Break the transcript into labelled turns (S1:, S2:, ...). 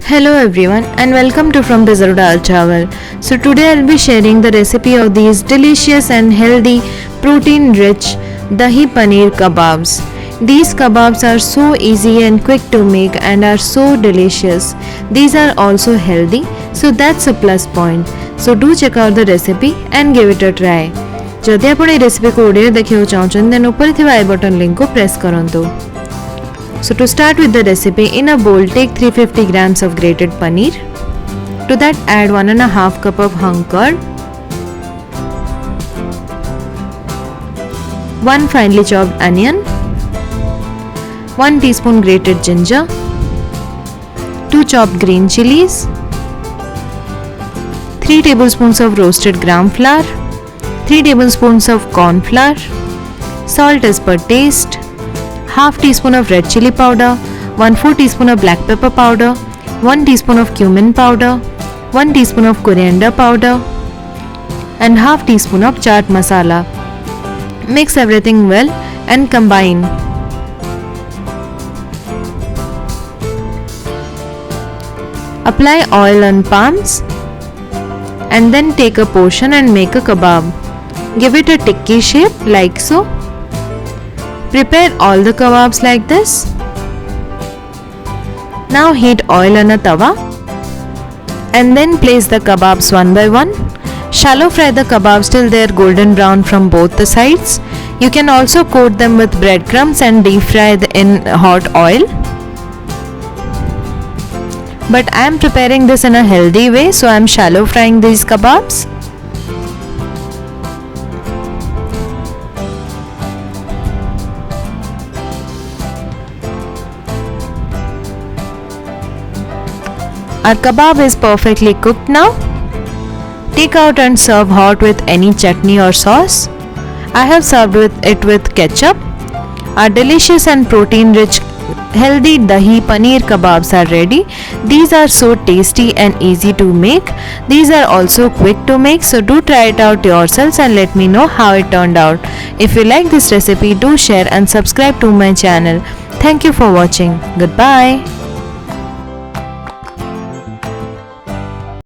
S1: Hello everyone and welcome to frompizzatodalchawal. So today I'll be sharing the recipe of these delicious and healthy protein rich Dahi Paneer Kababs. These kebabs are so easy and quick to make and are so delicious. These are also healthy, so that's a plus point. So do check out the recipe and give it a try. जदि आपण ए recipe को audio देखियो चाहछन then ऊपर थिबा आई button link को press करंतु. So to start with the recipe, in a bowl take 350 grams of grated paneer. To that add 1.5 cup of hung curd, 1 finely chopped onion, 1 teaspoon grated ginger, 2 chopped green chillies, 3 tablespoons of roasted gram flour, 3 tablespoons of corn flour, salt as per taste, half teaspoon of red chilli powder, 1/4 teaspoon of black pepper powder, 1 teaspoon of cumin powder, 1 teaspoon of coriander powder and half teaspoon of chaat masala. Mix everything well and combine. Apply oil on palms and then take a portion and make a kebab. Give it a tikki shape like so. Prepare all the kebabs like this. Now heat oil on a tawa and then place the kebabs one by one. Shallow fry the kebabs till they are golden brown from both the sides. You can also coat them with breadcrumbs and deep fry in hot oil. But I am preparing this in a healthy way, so I am shallow frying these kebabs. Our kebab is perfectly cooked now. Take out and serve hot with any chutney or sauce. I have served it with ketchup. Our delicious and protein rich healthy Dahi Paneer Kababs are ready. These are so tasty and easy to make. These are also quick to make, so do try it out yourselves and let me know how it turned out. If you like this recipe, do share and subscribe to my channel. Thank you for watching. Goodbye.